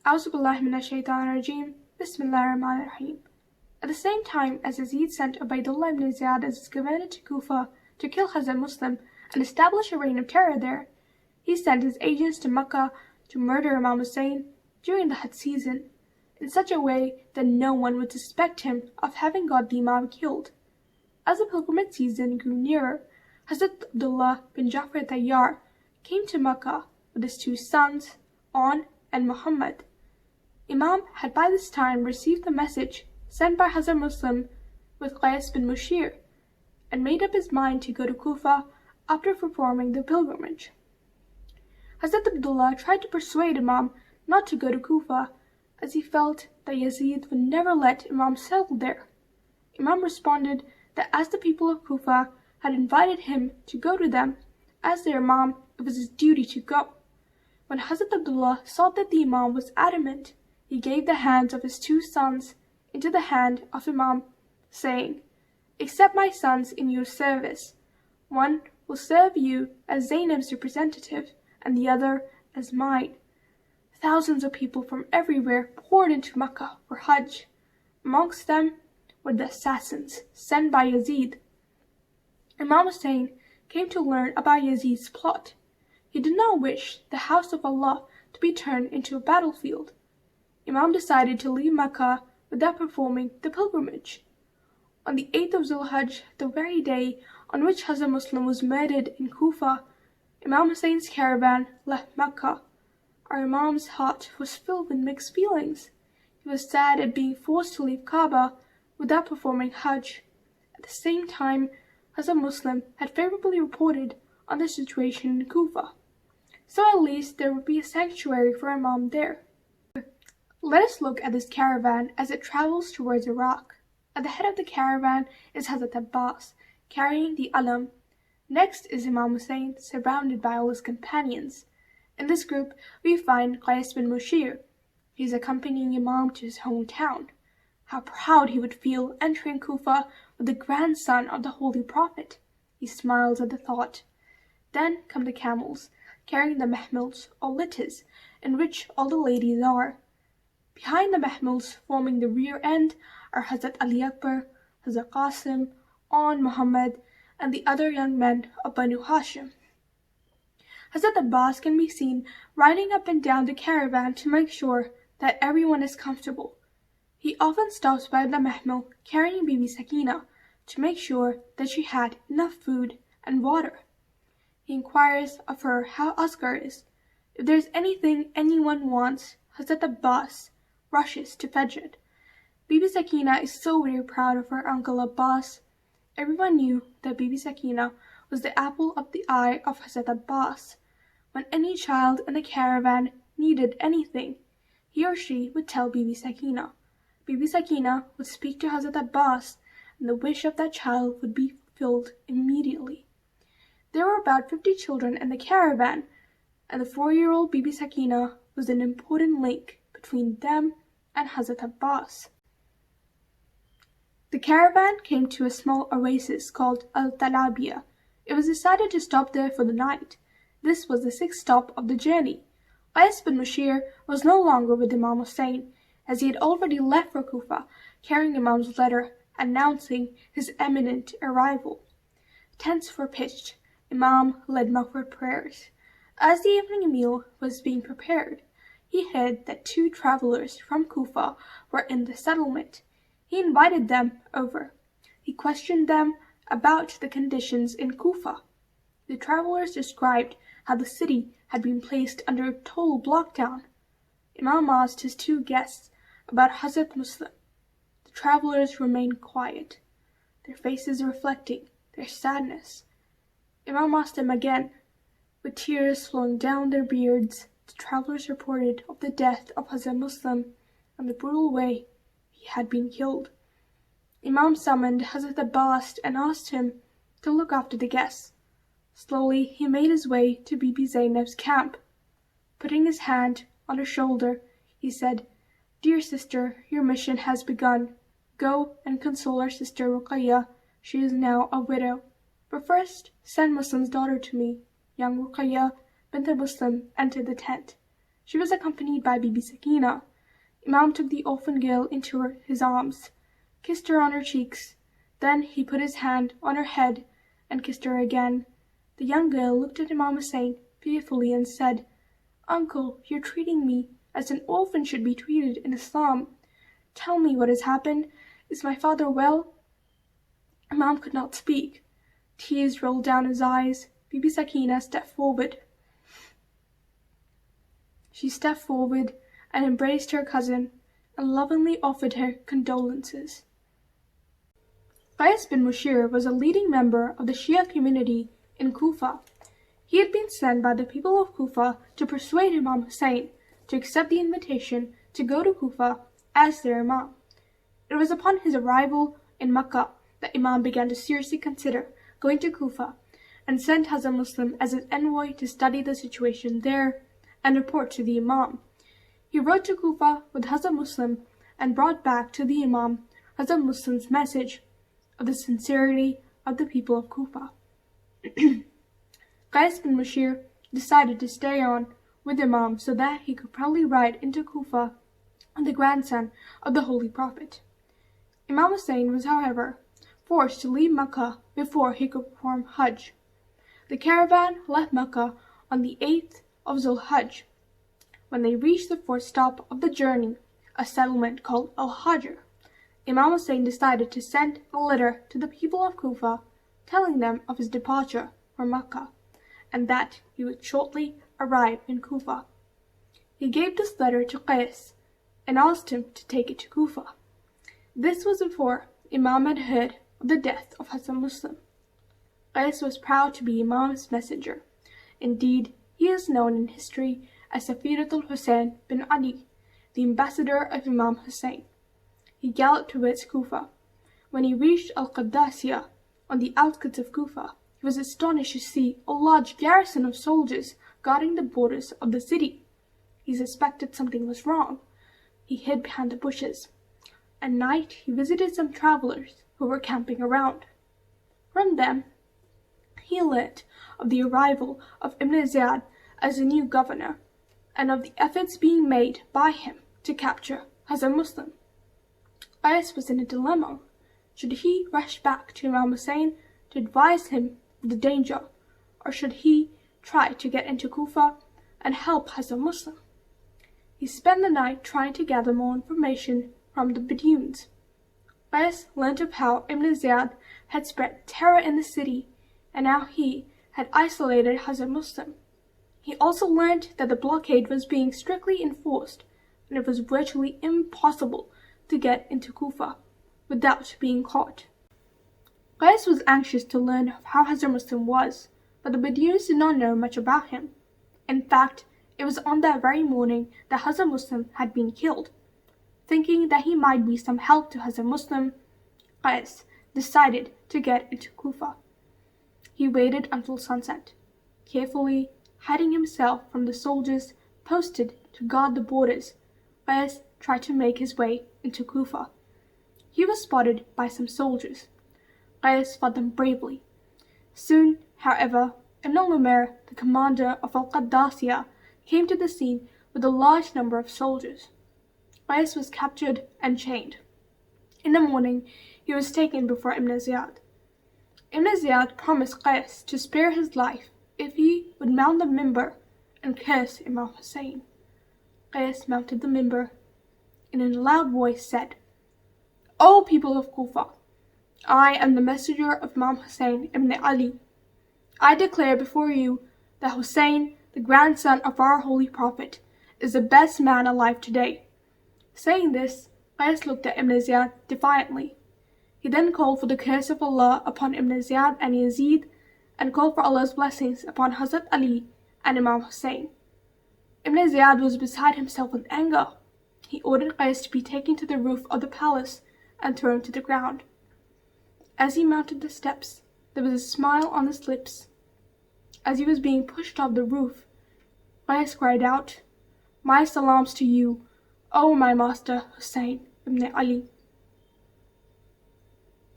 A'udhu billahi minash shaitanir rajeem. Bismillahir Rahmanir Rahim. At the same time as Yazid sent Ubaydullah ibn Ziyad as his governor to Kufa to kill Hazrat Muslim and establish a reign of terror there, he sent his agents to Makkah to murder Imam Hussain during the Hajj season, in such a way that no one would suspect him of having got the Imam killed. As the pilgrimage season grew nearer, Hazrat Abdullah bin Ja'far Tayyar came to Makkah with his two sons, On and Muhammad. Imam had by this time received the message sent by Hazrat Muslim with Qais bin Mushir, and made up his mind to go to Kufa after performing the pilgrimage. Hazrat Abdullah tried to persuade Imam not to go to Kufa, as he felt that Yazid would never let Imam settle there. Imam responded that as the people of Kufa had invited him to go to them as their Imam, it was his duty to go. When Hazrat Abdullah saw that the Imam was adamant, he gave the hands of his two sons into the hand of Imam, saying, "Accept my sons in your service. One will serve you as Zainab's representative, and the other as mine." Thousands of people from everywhere poured into Makkah for Hajj. Amongst them were the assassins sent by Yazid. Imam Hussain came to learn about Yazid's plot. He did not wish the house of Allah to be turned into a battlefield. Imam decided to leave Makkah without performing the pilgrimage. On the 8th of Zulhajj, the very day on which Hazrat Muslim was murdered in Kufa, Imam Hussein's caravan left Makkah. Our Imam's heart was filled with mixed feelings. He was sad at being forced to leave Kaaba without performing Hajj. At the same time, Hazrat Muslim had favorably reported on the situation in Kufa, so at least there would be a sanctuary for Imam there. Let us look at this caravan as it travels towards Iraq. At the head of the caravan is Hazrat Abbas, carrying the alam. Next is Imam Hussain, surrounded by all his companions. In this group, we find Qais bin Mushir. He is accompanying Imam to his hometown. How proud he would feel entering Kufa with the grandson of the Holy Prophet. He smiles at the thought. Then come the camels, carrying the mahmils or litters, in which all the ladies are. Behind the mahmils, forming the rear end, are Hazrat Ali Akbar, Hazrat Qasim, On Muhammad, and the other young men of Banu Hashim. Hazrat Abbas can be seen riding up and down the caravan to make sure that everyone is comfortable. He often stops by the mahmil carrying Bibi Sakina to make sure that she had enough food and water. He inquires of her how Asghar is. If there is anything anyone wants, Hazrat Abbas rushes to fetch it. Bibi Sakina is so very proud of her uncle Abbas. Everyone knew that Bibi Sakina was the apple of the eye of Hazrat Abbas. When any child in the caravan needed anything, he or she would tell Bibi Sakina. Bibi Sakina would speak to Hazrat Abbas, and the wish of that child would be fulfilled immediately. There were about 50 children in the caravan, and the 4-year-old Bibi Sakina was an important link between them and Hazrat Abbas. The caravan came to a small oasis called Al-Talabiya. It was decided to stop there for the night. This was the 6th stop of the journey. Qais bin Mushir was no longer with Imam Hussain, as he had already left for Kufa, carrying Imam's letter announcing his imminent arrival. Tents were pitched. Imam led Maghrib prayers. As the evening meal was being prepared, he heard that 2 travelers from Kufa were in the settlement. He invited them over. He questioned them about the conditions in Kufa. The travelers described how the city had been placed under a total lockdown. Imam asked his 2 guests about Hazrat Muslim. The travelers remained quiet, their faces reflecting their sadness. Imam asked them again, with tears flowing down their beards. The travelers reported of the death of Hazrat Muslim and the brutal way he had been killed. Imam summoned Hazrat Abbas and asked him to look after the guests. Slowly he made his way to Bibi Zainab's camp. Putting his hand on her shoulder, he said, "Dear sister, your mission has begun. Go and console our sister Ruqayya. She is now a widow. But first send Muslim's daughter to me." Young Ruqayya bint Muslim entered the tent. She was accompanied by Bibi Sakina. Imam took the orphan girl into his arms, kissed her on her cheeks. Then he put his hand on her head and kissed her again. The young girl looked at Imam Hussain fearfully and said, "Uncle, you're treating me as an orphan should be treated in Islam. Tell me what has happened. Is my father well?" Imam could not speak. Tears rolled down his eyes. Bibi Sakina stepped forward. She stepped forward and embraced her cousin and lovingly offered her condolences. Qais bin Mushir was a leading member of the Shia community in Kufa. He had been sent by the people of Kufa to persuade Imam Hussain to accept the invitation to go to Kufa as their Imam. It was upon his arrival in Makkah that Imam began to seriously consider going to Kufa and sent Hazrat Muslim as an envoy to study the situation there and report to the Imam. He rode to Kufa with Hazrat Muslim and brought back to the Imam Hazrat Muslim's message of the sincerity of the people of Kufa. Qais bin Mushir decided to stay on with Imam so that he could proudly ride into Kufa on the grandson of the Holy Prophet. Imam Hussain was, however, forced to leave Makkah before he could perform Hajj. The caravan left Makkah on the 8th of Zulhajj. When they reached the fourth stop of the journey, a settlement called Al-Hajr, Imam Hussain decided to send a letter to the people of Kufa telling them of his departure from Makkah and that he would shortly arrive in Kufa. He gave this letter to Qais and asked him to take it to Kufa. This was before Imam had heard of the death of Hazrat Muslim. Qais was proud to be Imam's messenger. Indeed, he is known in history as Safiratul Hussain bin Ali, the ambassador of Imam Hussain. He galloped towards Kufa. When he reached Al-Qaddasiyah, on the outskirts of Kufa, he was astonished to see a large garrison of soldiers guarding the borders of the city. He suspected something was wrong. He hid behind the bushes. At night, he visited some travelers who were camping around. From them, he learnt of the arrival of Ibn Ziyad as a new governor, and of the efforts being made by him to capture Hazrat Muslim. Qais was in a dilemma. Should he rush back to Imam Hussain to advise him of the danger, or should he try to get into Kufa and help Hazrat Muslim? He spent the night trying to gather more information from the Beduins. Qais learnt of how Ibn Ziyad had spread terror in the city and how he had isolated Hazrat Muslim. He also learnt that the blockade was being strictly enforced and it was virtually impossible to get into Kufa without being caught. Qais was anxious to learn of how Hazrat Muslim was, but the Beduins did not know much about him. In fact, it was on that very morning that Hazrat Muslim had been killed. Thinking that he might be some help to Hazrat Muslim, Qais decided to get into Kufa. He waited until sunset, carefully hiding himself from the soldiers posted to guard the borders. Qais tried to make his way into Kufa. He was spotted by some soldiers. Qais fought them bravely. Soon, however, Ibn al-Umair, the commander of Al-Qaddasiyah, came to the scene with a large number of soldiers. Qais was captured and chained. In the morning, he was taken before Ibn Ziyad. Ibn Ziyad promised Qais to spare his life if he would mount the mimbar and curse Imam Hussain. Qais mounted the mimbar and in a loud voice said, "O people of Kufa, I am the messenger of Imam Hussain ibn Ali. I declare before you that Hussain, the grandson of our Holy Prophet, is the best man alive today." Saying this, Qais looked at Ibn Ziyad defiantly. He then called for the curse of Allah upon Ibn Ziyad and Yazid and called for Allah's blessings upon Hazrat Ali and Imam Hussain. Ibn Ziyad was beside himself with anger. He ordered Qais to be taken to the roof of the palace and thrown to the ground. As he mounted the steps, there was a smile on his lips. As he was being pushed off the roof, Qais cried out, "My salams to you, O my master Hussain ibn Ali."